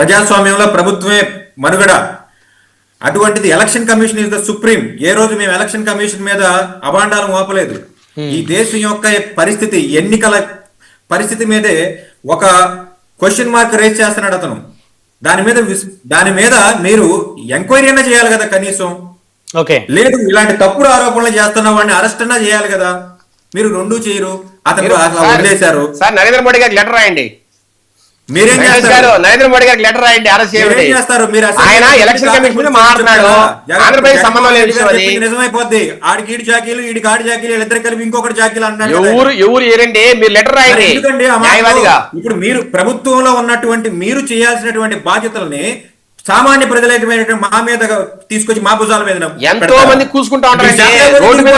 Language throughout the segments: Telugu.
ప్రజాస్వామ్యంలో ప్రభుత్వమే మనుగడ. అటువంటిది election commission is the supreme. ఏ రోజు మేము ఎలక్షన్ కమిషన్ మీద అభాండాలు మోపలేదు. ఈ దేశం యొక్క పరిస్థితి, ఎన్నికల పరిస్థితి మీదే ఒక క్వశ్చన్ మార్క్ రేజ్ చేస్తున్నాడు అతను. దాని మీద మీరు ఎంక్వైరీ అయినా చేయాలి కదా కనీసం. లేదు, ఇలాంటి తప్పుడు ఆరోపణలు చేస్తున్న వాడిని అరెస్ట్ అన్నా చేయాలి కదా. మీరు రెండూ చేయరు, అతను వదిలేశారు. సార్ నరేంద్ర మోడీ గారికి లెటర్ రాయండి. మీరేం చేస్తారు? నరేంద్ర మోడీ గారికి లెటర్ రాయండి, అరెస్ట్ చేయండి. ఆయన ఎలక్షన్ కమిషన్ మీద మాట్లాడు, ఆంధ్రప్రదేశ్ సంబంధం లేదు. నిజమైపోద్ది. ఆడికి ఈడి జాకీలు, ఈడికి ఆడి జాకీలు, ఇద్దరు కలిపి ఇంకొకటి జాకీలు అంటున్నారు. ఎవరు ఏరండి? మీరు లెటర్ రాయండి. ఎందుకండి ఇప్పుడు మీరు ప్రభుత్వంలో ఉన్నటువంటి మీరు చేయాల్సినటువంటి బాధ్యతల్ని సామాన్య ప్రజలైన మా మీద తీసుకొచ్చి మా భుజాల మీద ఎంతో మంది కూసుకుంటా ఉంటారు. రోడ్డు మీద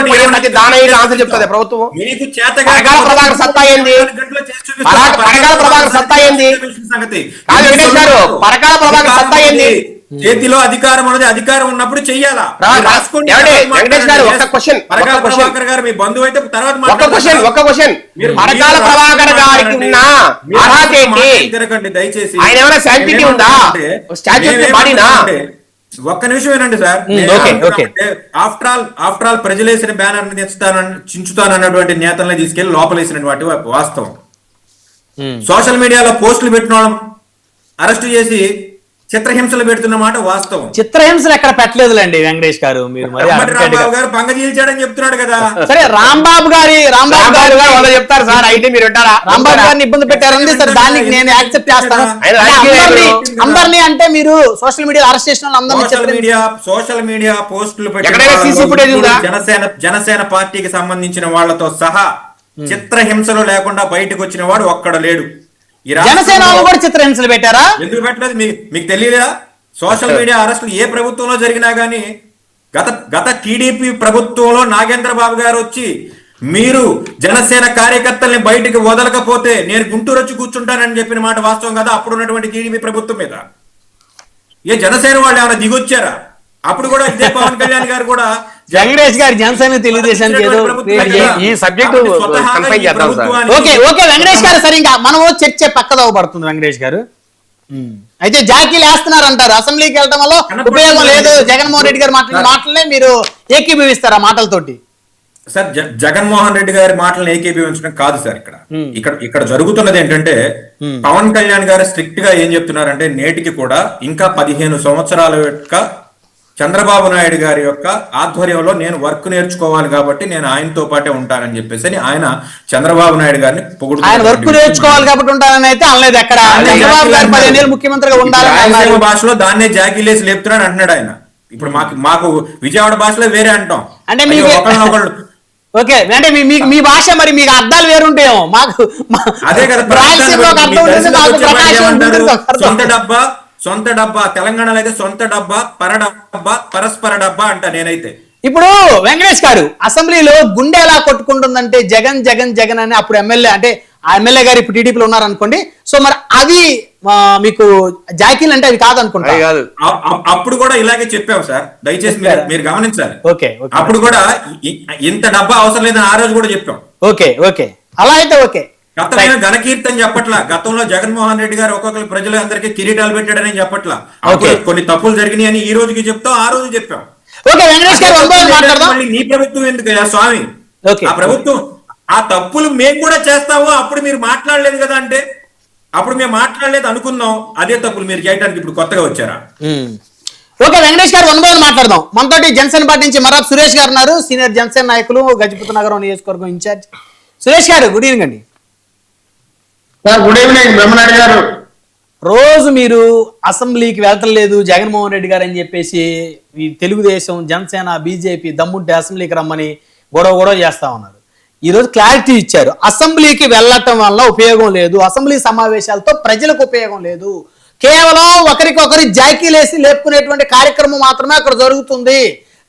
ఆన్సర్ చెప్తుంది ప్రభుత్వం. మీకు పరకాల ప్రభాకర్ సత్తా ఏంది? పరకాల ప్రభాకర్ సత్తా ఏంది? వెంకటేష్ గారు, పరకాల ప్రభాకర్ సత్తా ఏంది? చేతిలో అధికారం ఉన్నది, అధికారం ఉన్నప్పుడు చెయ్యాలా. వెంకటేష్ గారు ఒక్క క్వశ్చన్, ప్రభాకర్ గారు మీ బంధువు అయితే తర్వాత ఒక్క క్వశ్చన్, పరకాల ప్రభాకర్ గారికి ఉన్న అర్హత ఏంటి? దయచేసి ఆయన ఏమైనా శాంటిటీ ఉందా? స్టాచ్యూ బాడీనా? ఒక్క నిమిషం ఏనండి సార్. ఆఫ్టర్ ఆల్ ప్రజలేసిన బ్యానర్ చించుతానన్నటువంటి నేతల్ని తీసుకెళ్లి లోపలేసినటువంటి వాస్తవం. సోషల్ మీడియాలో పోస్టులు పెట్టిన వాళ్ళం అరెస్ట్ చేసి చిత్రహింసలు పెడుతున్న మాట వాస్తవం. చిత్రహింసలు ఎక్కడ పెట్టలేదులేండి వెంకటేష్ గారు. మీరు రాంబాబు గారు పంగజీల్చాడని చెప్తున్నాడు కదా. సరే, రాంబాబు గారు చెప్తారు సార్, అయితే మీరు రాంబాబు గారిని ఇబ్బంది పెట్టారండి సార్, దానికి నేను యాక్సెప్ట్ చేస్తాను. అందరినీ అంటే మీరు సోషల్ మీడియా అరెస్ట్ చేసిన సోషల్ మీడియా పోస్టులు జనసేన పార్టీకి సంబంధించిన వాళ్లతో సహా చిత్రహింసలు లేకుండా బయటకు వచ్చిన వాడు ఒక్కడ లేడు. జనసేన కూడా చిత్రహింసలు పెట్టారా? ఎందుకు పెట్టలేదు? మీకు తెలియదా? సోషల్ మీడియా అరెస్టులు ఏ ప్రభుత్వంలో జరిగినా గానీ గత టీడీపీ ప్రభుత్వంలో నాగేంద్ర బాబు గారు వచ్చి మీరు జనసేన కార్యకర్తల్ని బయటికి వదలకపోతే నేను గుంటూరు వచ్చి కూర్చుంటానని చెప్పిన మాట వాస్తవం కదా. అప్పుడు ఉన్నటువంటి టీడీపీ ప్రభుత్వం మీద ఏ జనసేన వాళ్ళు ఏమైనా దిగొచ్చారా? అప్పుడు కూడా ఇదే పవన్ కళ్యాణ్ గారు కూడా వెంకటేష్ గారు జనసేన తెలుగుదేశానికి ఈ సబ్జెక్ట్ ఓకే వెంకటేష్ గారు, సరే ఇంకా మనం చర్చ పక్కదోవ పడుతుంది వెంకటేష్ గారు. అయితే జాకీలు వేస్తున్నారంటారు, అసెంబ్లీకి వెళ్ళడం వల్ల ఉపయోగం లేదు. జగన్మోహన్ రెడ్డి గారు మాట్లాడిన మాటలనే మీరు ఏకీభవిస్తారు ఆ మాటలతోటి? సార్, జగన్మోహన్ రెడ్డి గారి మాటలను ఏకీభవించడం కాదు సార్. ఇక్కడ జరుగుతున్నది ఏంటంటే పవన్ కళ్యాణ్ గారు స్ట్రిక్ట్ గా ఏం చెప్తున్నారంటే నేటికి కూడా ఇంకా 15 సంవత్సరాల యొక్క చంద్రబాబు నాయుడు గారి యొక్క ఆధ్వర్యంలో నేను వర్క్ నేర్చుకోవాలి కాబట్టి నేను ఆయనతో పాటే ఉంటానని చెప్పేసి ఆయన చంద్రబాబు నాయుడు గారిని పొగుడుతున్నారు. ఆయన వర్క్ నేర్చుకోవాలి కాబట్టి ఉంటానని అయితే అనలేదు ఎక్కడ. చంద్రబాబు గారు 15 ఏళ్ళు ముఖ్యమంత్రిగా ఉండాలని భాషలో దాన్నే జాకీలేసి లేపుతున్నాడు అంటున్నాడు ఆయన. ఇప్పుడు మాకు విజయవాడ భాషలో వేరే అంటాం అంటే ఒకళ్ళు. ఓకే, అంటే మీ భాష మరి మీకు అర్థాలు వేరుంటాయేమో. మాకు అదే కదా, సొంత డబ్బా తెలంగాణలో అయితే సొంత డబ్బా, పరడబ్బా, పరస్పర డబ్బా అంట నేనైతే. ఇప్పుడు వెంకటేష్ గారు, అసెంబ్లీలో గుండె ఎలా కొట్టుకుంటుందంటే జగన్ జగన్ జగన్ అని అప్పుడు ఎమ్మెల్యే, అంటే ఆ ఎమ్మెల్యే గారు ఇప్పుడు టీడీపీలో ఉన్నారనుకోండి. సో మరి అవి మీకు జాకీలు అంటే అవి కాదనుకుంటా. అప్పుడు కూడా ఇలాగే చెప్పాము సార్, దయచేసి మీరు గమనించాలి. ఓకే, అప్పుడు కూడా ఇంత డబ్బా అవసరం లేదని ఆ రోజు కూడా చెప్పాం. ఓకే అలా అయితే ఓకే. గతంలో ఘనకీర్తని చెప్పట్లా. గతంలో జగన్మోహన్ రెడ్డి గారు ఒక్కొక్కరు ప్రజలందరికీ కిరీటాలు పెట్టాడని చెప్పట్లా. కొన్ని తప్పులు జరిగినాయి అని ఈ రోజుకి చెప్తాం, ఆ రోజు చెప్పాం. నీ ప్రభుత్వం ఎందుకు స్వామి? ఆ ప్రభుత్వం ఆ తప్పులు మేము కూడా చేస్తాము, అప్పుడు మీరు మాట్లాడలేదు కదా అంటే అప్పుడు మేము మాట్లాడలేదు అనుకుందాం. అదే తప్పులు మీరు చేయడానికి ఇప్పుడు కొత్తగా వచ్చారా? ఓకే వెంకటేష్ గారు, వన్ బై వన్ మాట్లాడదాం. మనతోటి జనసేన పార్టీ నుంచి మరాబ్ సురేష్ గారు ఉన్నారు, సీనియర్ జనసేన నాయకులు, గజపతి నగరం నియోజకవర్గం ఇన్ఛార్జ్. సురేష్ గారు, గుడ్ ఈవినింగ్ అండి. గుడ్ ఈవినింగ్ బ్రహ్మనాయుడు గారు. రోజు మీరు అసెంబ్లీకి వెళ్తలేదు జగన్మోహన్ రెడ్డి గారు అని చెప్పేసి ఈ తెలుగుదేశం, జనసేన, బీజేపీ దమ్ముంటే అసెంబ్లీకి రమ్మని గొడవ చేస్తా ఉన్నారు. ఈ రోజు క్లారిటీ ఇచ్చారు, అసెంబ్లీకి వెళ్ళటం వల్ల ఉపయోగం లేదు, అసెంబ్లీ సమావేశాలతో ప్రజలకు ఉపయోగం లేదు, కేవలం ఒకరికొకరి జాకీలేసి లేపుకునేటువంటి కార్యక్రమం మాత్రమే అక్కడ జరుగుతుంది.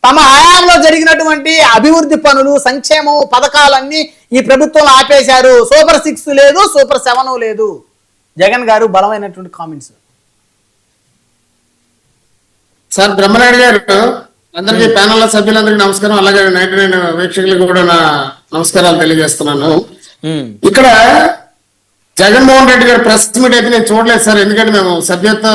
తమ హయాంలో జరిగినటువంటి అభివృద్ధి పనులు, సంక్షేమం పథకాలన్నీ ఈ ప్రభుత్వం ఆపేశారు. సూపర్ 6 లేదు, సూపర్ 7 లేదు. జగన్ గారు బలమైనటువంటి కామెంట్స్. సార్ బ్రహ్మనాయుడు గారు, అందరికీ ప్యానల్ సభ్యులందరికీ నమస్కారం, అలాగే 99 వీక్షకులకు కూడా నా నమస్కారాలు తెలియజేస్తున్నాను. ఇక్కడ జగన్మోహన్ రెడ్డి గారి ప్రెస్ మీట్ అయితే నేను చూడలేదు సార్, ఎందుకంటే మేము సభ్యత్వ